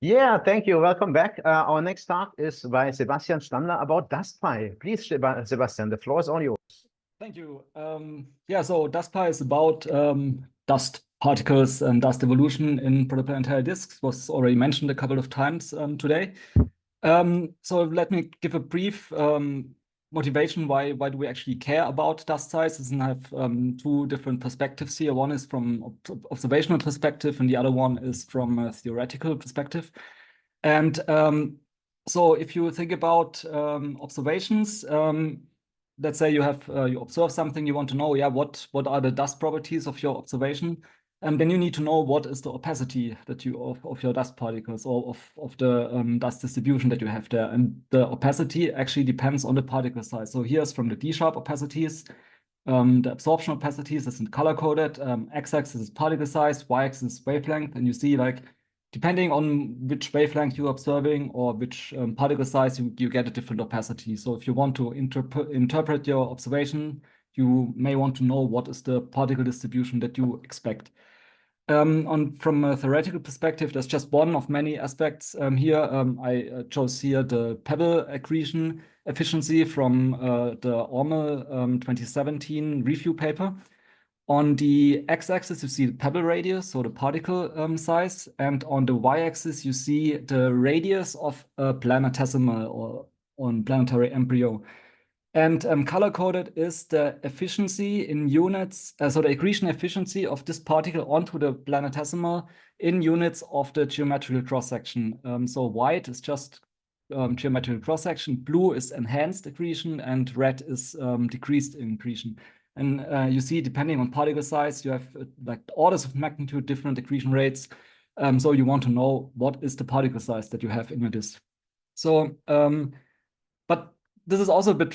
Yeah, thank you. Welcome back. Our next talk is by Sebastian Stammler about DustPy. Please, Sebastian, the floor is all yours. Thank you. Yeah, so DustPy is about dust particles and dust evolution in protoplanetary disks. Was already mentioned a couple of times today. So let me give a brief motivation why do we actually care about dust sizes, and I have two different perspectives here. One is from observational perspective, and the other one is from a theoretical perspective. And so if you think about observations, let's say you have you observe something, you want to know, yeah, what are the dust properties of your observation, and then you need to know what is the opacity that you of your dust particles, or of the dust distribution that you have there. And the opacity actually depends on the particle size. So here's from the D-sharp opacities, the absorption opacities is color coded. X-axis is particle size, y-axis is wavelength, and you see, like, depending on which wavelength you're observing or which particle size, you get a different opacity. So if you want to interpret your observation, you may want to know what is the particle distribution that you expect. From a theoretical perspective, there's just one of many aspects here. I chose here the pebble accretion efficiency from the Ormel 2017 review paper. On the x-axis, you see the pebble radius, so the particle size, and on the y-axis, you see the radius of a planetesimal or on planetary embryo. And color-coded is the efficiency in units, so the accretion efficiency of this particle onto the planetesimal in units of the geometrical cross-section. So white is just geometrical cross-section, blue is enhanced accretion, and red is decreased accretion. And you see, depending on particle size, you have like orders of magnitude different accretion rates. So you want to know what is the particle size that you have in your disk. So, but this is also a bit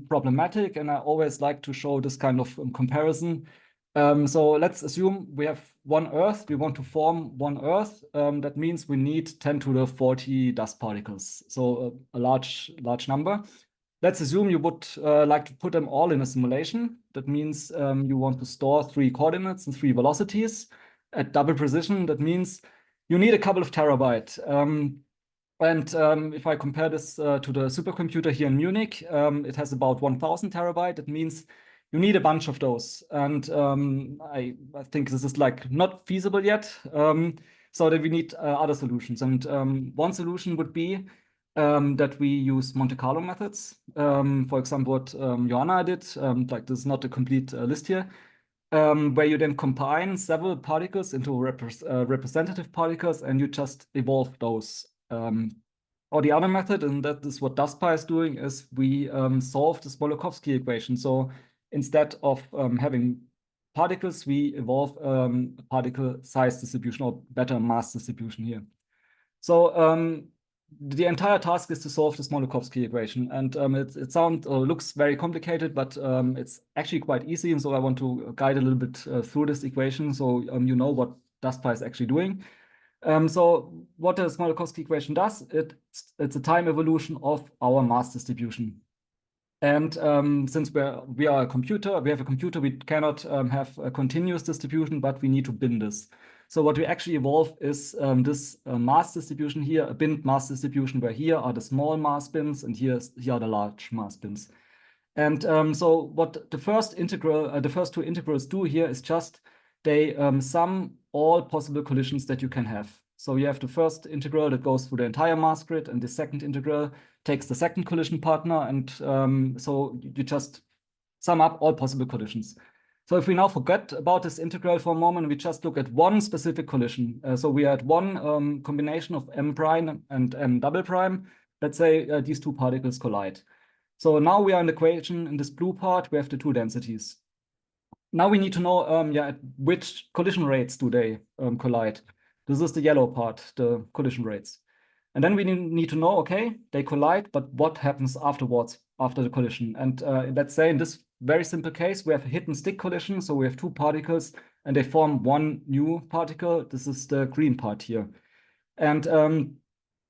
problematic, and I always like to show this kind of comparison. So let's assume we have one Earth. We want to form one Earth. That means we need 10 to the 40 dust particles, so a large number. Let's assume you would like to put them all in a simulation. That means you want to store 3 coordinates and 3 velocities at double precision. That means you need a couple of terabytes. And if I compare this to the supercomputer here in Munich, it has about 1,000 terabyte. That means you need a bunch of those. And I think this is like not feasible yet. So that we need other solutions. And one solution would be that we use Monte Carlo methods. For example, what Joanna did, like this is not a complete list here, where you then combine several particles into representative particles, and you just evolve those. Or the other method, and that is what DustPy is doing, is we solve the Smoluchowski equation. So instead of having particles, we evolve a particle size distribution, or better mass distribution here. So the entire task is to solve the Smoluchowski equation, and it sounds or looks very complicated, but it's actually quite easy. And so I want to guide a little bit through this equation, so you know what DustPy is actually doing. So what the Smoluchowski equation does, it's a time evolution of our mass distribution. And since we are a computer, we have a computer, we cannot have a continuous distribution, but we need to bin this. So what we actually evolve is this mass distribution here, a binned mass distribution, where here are the small mass bins and here are the large mass bins. And so what the first two integrals do here is just they sum all possible collisions that you can have. So you have the first integral that goes through the entire mass grid, and the second integral takes the second collision partner, and so you just sum up all possible collisions. So if we now forget about this integral for a moment, we just look at one specific collision. So we had one combination of m prime and m double prime. Let's say these two particles collide. So now we are in the equation, in this blue part, we have the two densities. Now we need to know at which collision rates do they collide. This is the yellow part, the collision rates. And then we need to know, okay, they collide, but what happens afterwards, after the collision? And let's say in this very simple case, we have a hidden stick collision. So we have two particles and they form one new particle. This is the green part here. And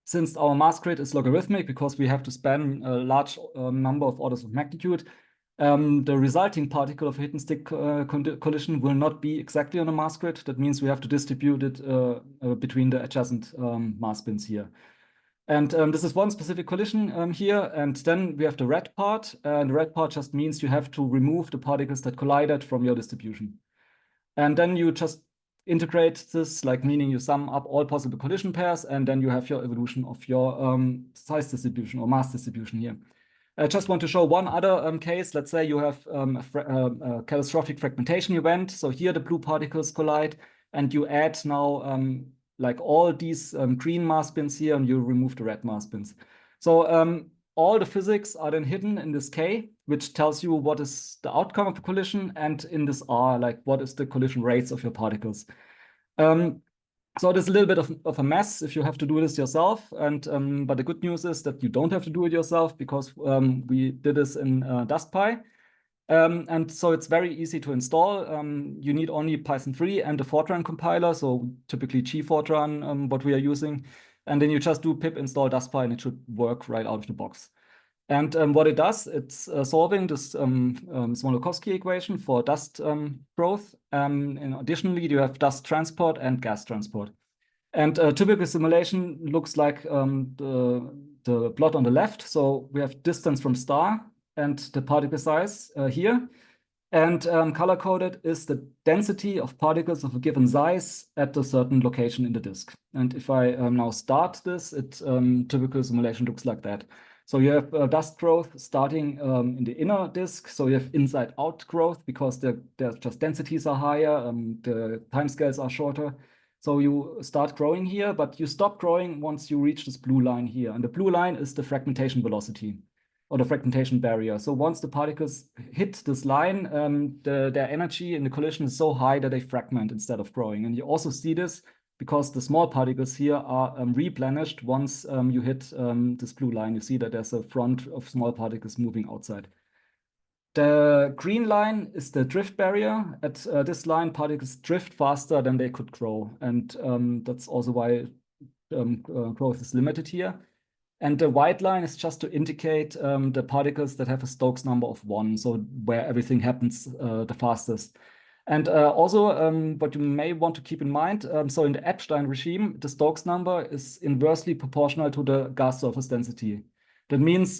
since our mass grid is logarithmic, because we have to span a large number of orders of magnitude, the resulting particle of a hidden stick collision will not be exactly on a mass grid. That means we have to distribute it between the adjacent mass bins here. And this is one specific collision here. And then we have the red part. And the red part just means you have to remove the particles that collided from your distribution. And then you just integrate this, like meaning you sum up all possible collision pairs, and then you have your evolution of your size distribution or mass distribution here. I just want to show one other case. Let's say you have a catastrophic fragmentation event. So here the blue particles collide, and you add now like all these green mass bins here, and you remove the red mass bins. So all the physics are then hidden in this K, which tells you what is the outcome of the collision, and in this R, like what is the collision rates of your particles. So there's a little bit of a mess if you have to do this yourself. And but the good news is that you don't have to do it yourself, because we did this in DustPy. And so it's very easy to install. You need only Python 3 and the Fortran compiler, so typically G-Fortran, what we are using. And then you just do pip install DustPy, and it should work right out of the box. And what it does, it's solving this Smoluchowski equation for dust growth. And additionally, you have dust transport and gas transport. And a typical simulation looks like the plot on the left. So we have distance from star and the particle size here. And color-coded is the density of particles of a given size at a certain location in the disk. And if I now start this, typical simulation looks like that. So you have dust growth starting in the inner disk. So you have inside-out growth because their just densities are higher, the timescales are shorter. So you start growing here, but you stop growing once you reach this blue line here. And the blue line is the fragmentation velocity or the fragmentation barrier. So once the particles hit this line, their energy in the collision is so high that they fragment instead of growing. And you also see this because the small particles here are replenished once you hit this blue line. You see that there's a front of small particles moving outside. The green line is the drift barrier. At this line, particles drift faster than they could grow. And that's also why growth is limited here. And the white line is just to indicate the particles that have a Stokes number of 1, so where everything happens the fastest. And also, what you may want to keep in mind, so in the Epstein regime, the Stokes number is inversely proportional to the gas surface density. That means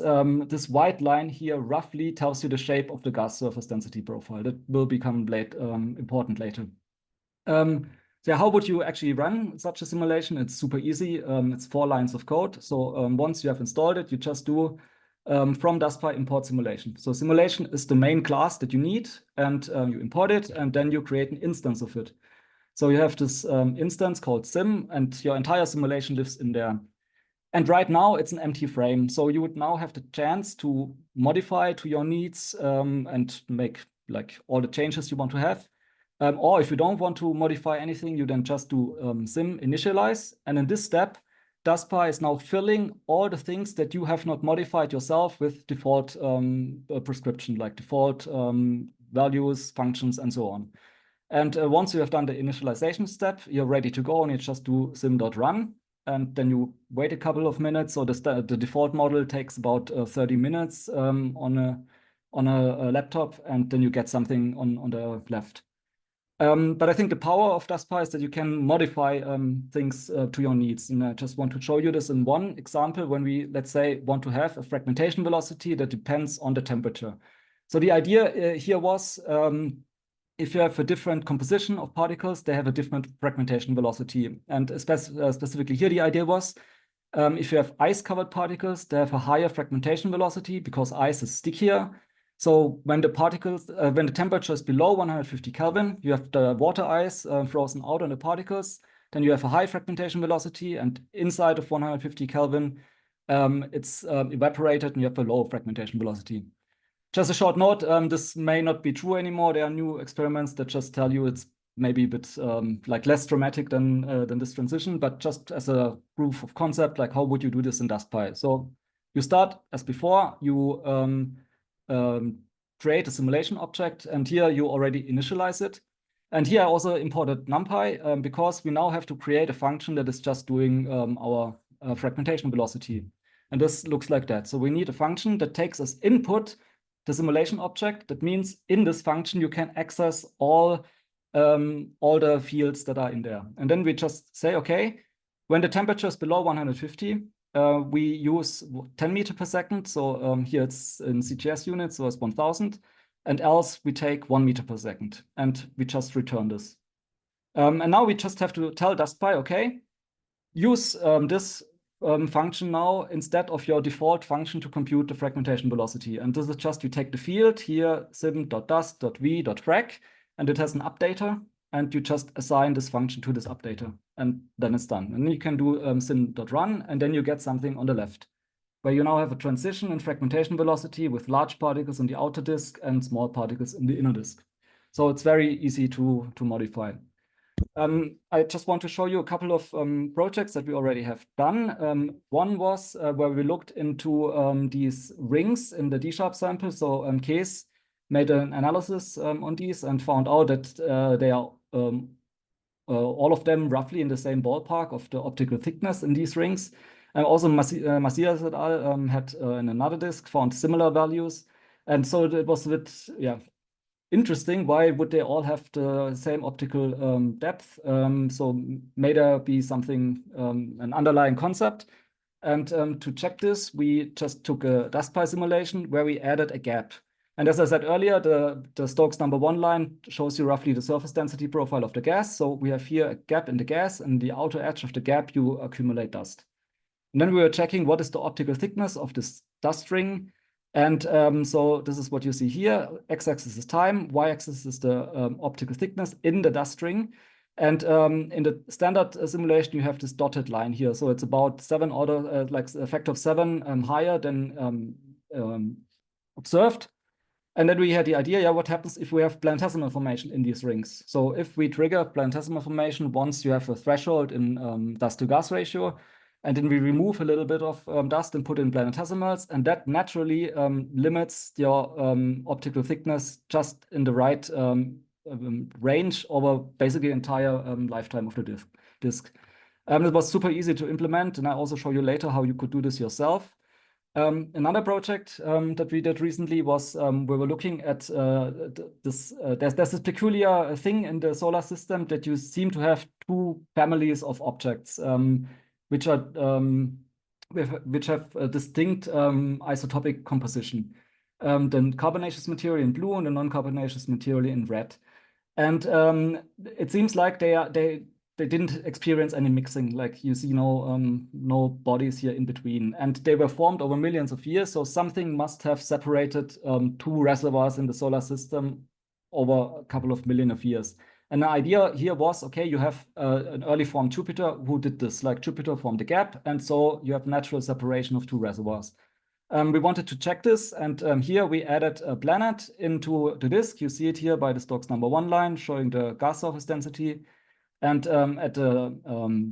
this white line here roughly tells you the shape of the gas surface density profile. That will become important later. So how would you actually run such a simulation? It's super easy. It's 4 lines of code. So once you have installed it, you just do from DustPy import simulation. So simulation is the main class that you need, and you import it, and then you create an instance of it. So you have this instance called sim, and your entire simulation lives in there. And right now it's an empty frame. So you would now have the chance to modify to your needs and make like all the changes you want to have. Or if you don't want to modify anything, you then just do sim initialize. And in this step, DustPy is now filling all the things that you have not modified yourself with default prescription, like default values, functions, and so on. And once you have done the initialization step, you're ready to go, and you just do sim.run. And then you wait a couple of minutes. So the default model takes about 30 minutes on a laptop, and then you get something on the left. But I think the power of DustPy is that you can modify things to your needs. And I just want to show you this in one example when we, let's say, want to have a fragmentation velocity that depends on the temperature. So the idea here was if you have a different composition of particles, they have a different fragmentation velocity. And specifically here, the idea was if you have ice-covered particles, they have a higher fragmentation velocity because ice is stickier. So when the particles, when the temperature is below 150 Kelvin, you have the water ice frozen out on the particles, then you have a high fragmentation velocity, and inside of 150 Kelvin, it's evaporated and you have a low fragmentation velocity. Just a short note, this may not be true anymore. There are new experiments that just tell you it's maybe a bit like less dramatic than this transition, but just as a proof of concept, like how would you do this in DustPy? So you start as before, you create a simulation object, and here you already initialize it. And here I also imported NumPy because we now have to create a function that is just doing our fragmentation velocity. And this looks like that. So we need a function that takes as input the simulation object. That means in this function, you can access all the fields that are in there. And then we just say, okay, when the temperature is below 150, we use 10 meter per second. So here it's in CGS units, so it's 1000. And else we take 1 meter per second. And we just return this. And now we just have to tell DustPy, okay, use this function now instead of your default function to compute the fragmentation velocity. And this is just, you take the field here, sim.dust.v.frag, and it has an updater, and you just assign this function to this updater, and then it's done. And then you can do sim.run, and then you get something on the left, where you now have a transition in fragmentation velocity with large particles in the outer disk and small particles in the inner disk. So it's very easy to modify. I just want to show you a couple of projects that we already have done. One was where we looked into these rings in the D-sharp sample. So Case made an analysis on these and found out that they are all of them roughly in the same ballpark of the optical thickness in these rings. And also Macias et al. Had in another disk found similar values. And so it was a bit, interesting. Why would they all have the same optical depth? So may there be something, an underlying concept? And to check this, we just took a DustPy simulation where we added a gap. And as I said earlier, the Stokes number 1 line shows you roughly the surface density profile of the gas. So we have here a gap in the gas, and the outer edge of the gap, you accumulate dust. And then we were checking what is the optical thickness of this dust ring. And so this is what you see here. X-axis is time, y-axis is the optical thickness in the dust ring. And in the standard simulation, you have this dotted line here. So it's about 7 order, like a factor of 7 higher than observed. And then we had the idea, what happens if we have planetesimal formation in these rings? So if we trigger planetesimal formation once you have a threshold in dust to gas ratio, and then we remove a little bit of dust and put in planetesimals, and that naturally limits your optical thickness just in the right range over basically the entire lifetime of the disk. It was super easy to implement, and I also show you later how you could do this yourself. Another project that we did recently was we were looking at this. There's this peculiar thing in the solar system that you seem to have 2 families of objects. Which have a distinct isotopic composition. The carbonaceous material in blue and the non-carbonaceous material in red. And it seems like they didn't experience any mixing, like you see no bodies here in between. And they were formed over millions of years, so something must have separated 2 reservoirs in the solar system over a couple of million of years. And the idea here was, okay, you have an early form Jupiter who did this, like Jupiter formed a gap, and so you have natural separation of 2 reservoirs. We wanted to check this, and here we added a planet into the disk. You see it here by the Stokes number 1 line showing the gas surface density, and at the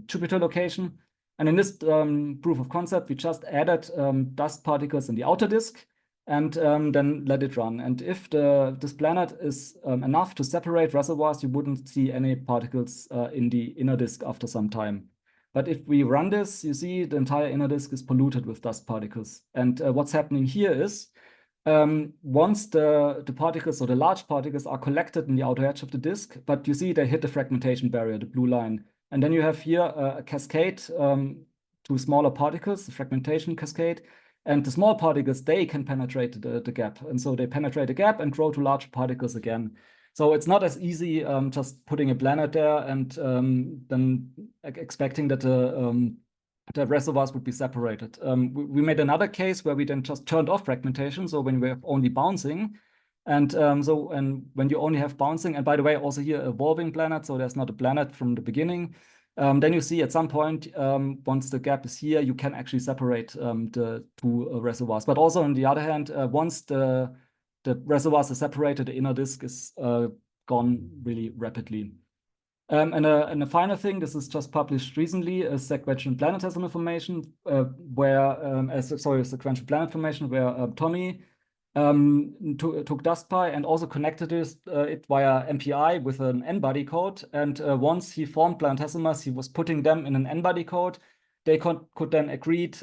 Jupiter location. And in this proof of concept, we just added dust particles in the outer disk, and then let it run. And if this planet is enough to separate reservoirs, you wouldn't see any particles in the inner disk after some time. But if we run this, you see the entire inner disk is polluted with dust particles. And what's happening here is, once the particles or the large particles are collected in the outer edge of the disk, but you see they hit the fragmentation barrier, the blue line. And then you have here a cascade to smaller particles, the fragmentation cascade. And the small particles, they can penetrate the gap. And so they penetrate the gap and grow to large particles again. So it's not as easy just putting a planet there and then expecting that the reservoirs would be separated. We made another case where we then just turned off fragmentation. So when we have only bouncing, and when you only have bouncing, and by the way, also here evolving planet, so there's not a planet from the beginning. Then you see at some point, once the gap is here, you can actually separate the 2 reservoirs. But also on the other hand, once the reservoirs are separated, the inner disk is gone really rapidly. And a final thing, this is just published recently, a sequential planetesimal formation, sequential planet formation, where Tommy took DustPy and also connected it via MPI with an n-body code. And once he formed planetesimals, he was putting them in an n-body code. They could then accrete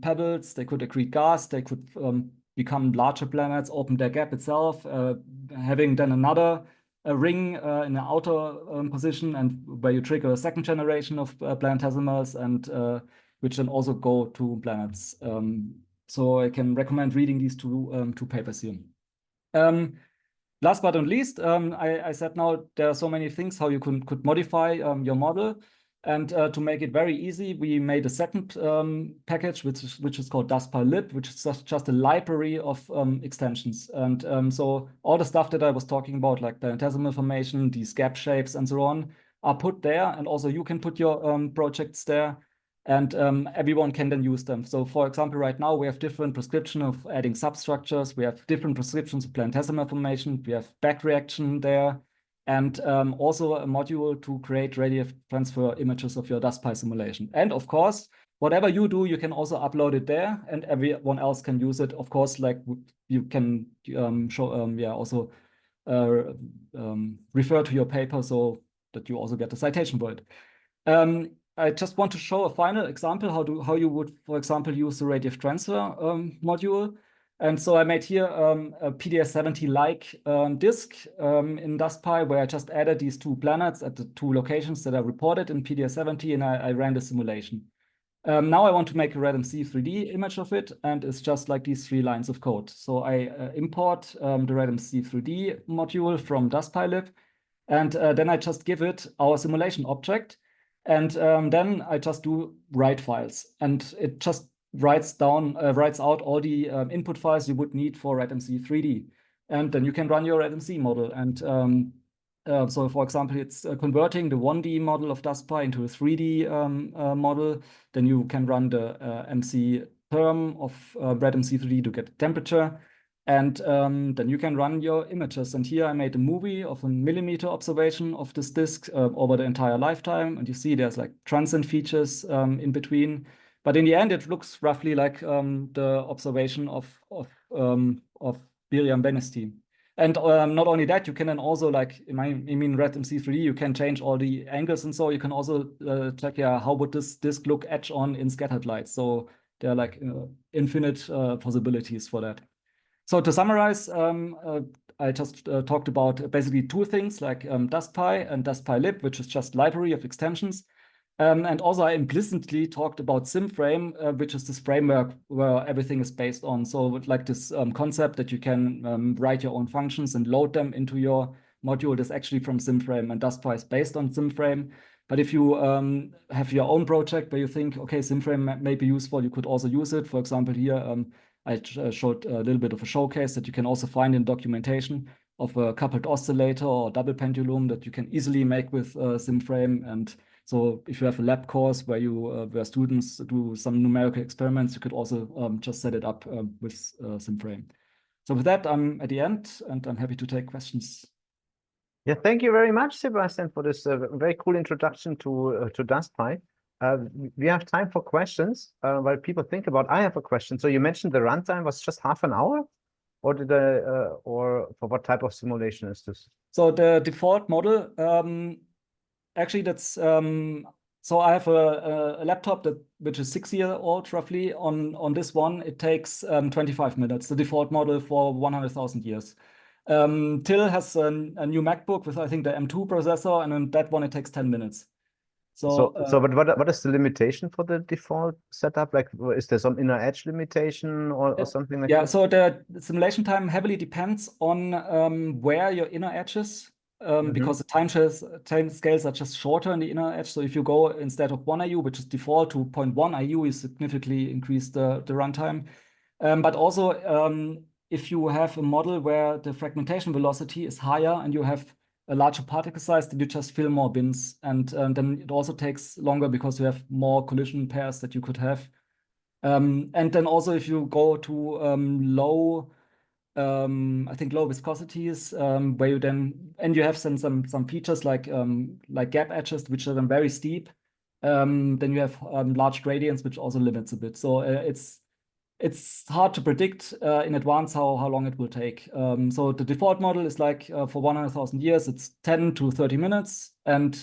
pebbles, they could accrete gas, they could become larger planets, open their gap itself, having then another ring in the outer position, and where you trigger a second generation of planetesimals, and which then also go to planets. So I can recommend reading these two papers here. Last but not least, I said now there are so many things how you could modify your model. And to make it very easy, we made a second package, which is called DustPy lib, which is just a library of extensions. And so all the stuff that I was talking about, like planetesimal formation, these gap shapes, and so on, are put there. And also you can put your projects there, and everyone can then use them. So for example, right now we have different prescription of adding substructures. We have different prescriptions of planetesimal formation. We have back reaction there. And also a module to create radiative transfer images of your DustPy simulation. And of course, whatever you do, you can also upload it there, and everyone else can use it. Of course, like you can also refer to your paper so that you also get a citation for it. I just want to show a final example how you would, for example, use the radiative transfer module. And so I made here a PDS-70-like disk in DustPy, where I just added these two planets at the two locations that are reported in PDS-70, and I ran the simulation. Now I want to make a RedMC 3D image of it, and it's just like these 3 lines of code. So I import the RedMC 3D module from DustPy lib, and then I just give it our simulation object, and then I just do write files, and it just writes out all the input files you would need for RedMC 3D. And then you can run your RedMC model. And so for example, it's converting the 1D model of DustPy into a 3D model. Then you can run the MC term of RedMC 3D to get the temperature. And then you can run your images. And here I made a movie of a millimeter observation of this disk over the entire lifetime. And you see there's like transient features in between. But in the end, it looks roughly like the observation of Miriam Benestein. And not only that, you can then also, like, I mean, RedMC 3D, you can change all the angles, and so you can also check, how would this disk look edge on in scattered light. So there are like infinite possibilities for that. So to summarize, I just talked about basically 2 things, like DustPy and DustPy lib, which is just library of extensions. And also I implicitly talked about SimFrame, which is this framework where everything is based on. So like this concept that you can write your own functions and load them into your module is actually from SimFrame, and DustPy is based on SimFrame. But if you have your own project where you think, okay, SimFrame may be useful, you could also use it. For example, here I showed a little bit of a showcase that you can also find in documentation of a coupled oscillator or double pendulum that you can easily make with SimFrame. And so if you have a lab course where where students do some numerical experiments, you could also just set it up with SimFrame. So with that, I'm at the end, and I'm happy to take questions. Yeah, thank you very much, Sebastian, for this very cool introduction to DustPy. We have time for questions while people think about. I have a question. So you mentioned the runtime was just half an hour, or or for what type of simulation is this? So the default model, actually, that's so I have a laptop which is 6 years old roughly. On this one, it takes 25 minutes. The default model for 100,000 years. Till has a new MacBook with, I think, the M2 processor, and then that one it takes 10 minutes. But what is the limitation for the default setup? Like, is there some inner edge limitation or something like that? Yeah, so the simulation time heavily depends on where your inner edge is, because the time scales are just shorter in the inner edge. So if you go instead of 1 IU, which is default, to 0.1 IU, you significantly increase the runtime. But also, if you have a model where the fragmentation velocity is higher and you have a larger particle size, then you just fill more bins. And then it also takes longer because you have more collision pairs that you could have. And then also if you go to low, I think low viscosities, where you then, and you have some features like gap edges, which are then very steep. Then you have large gradients, which also limits a bit. So it's hard to predict in advance how long it will take. So the default model is like for 100,000 years, it's 10 to 30 minutes. And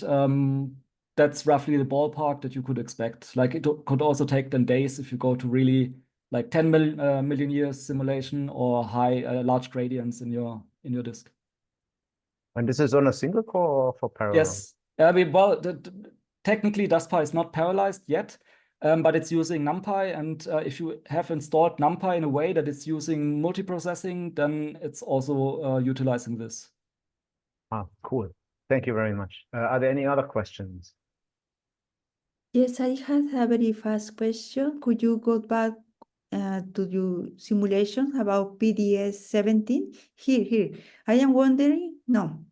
that's roughly the ballpark that you could expect. Like it could also take then days if you go to really like 10 million years simulation or large gradients in your disk. And this is on a single core or for parallel? Yes. Well, technically, DustPy is not parallelized yet, but it's using NumPy. And if you have installed NumPy in a way that it's using multiprocessing, then it's also utilizing this. Ah, cool. Thank you very much. Are there any other questions? Yes, I had a very fast question. Could you go back to your simulation about PDS 17? Here. I am wondering, no.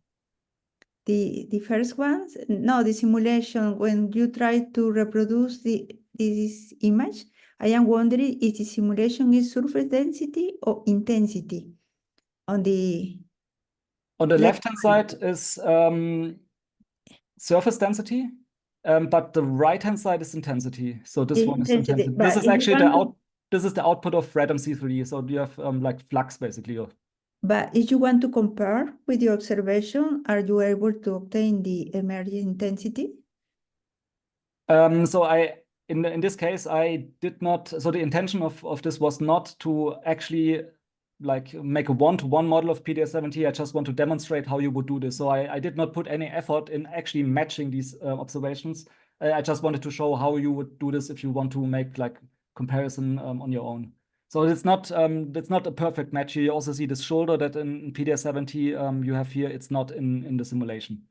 The first ones, no, the simulation, when you try to reproduce this image, I am wondering if the simulation is surface density or intensity on the left-hand side is surface density, but the right-hand side is intensity. So this one is intensity. This is actually this is the output of RADMC3. So you have like flux basically. But if you want to compare with your observation, are you able to obtain the emerging intensity? So in this case, I did not. So the intention of this was not to actually like make a one-to-one model of PDS-70. I just want to demonstrate how you would do this. So I did not put any effort in actually matching these observations. I just wanted to show how you would do this if you want to make like comparison on your own. So it's not a perfect match. You also see this shoulder that in PDS-70 you have here. It's not in the simulation.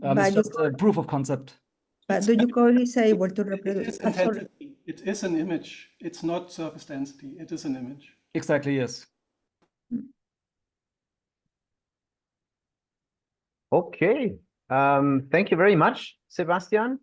It's just a proof of concept. But do you call it able to reproduce? It is intensity. It is an image. It's not surface density. It is an image. Exactly, yes. Okay. Thank you very much, Sebastian.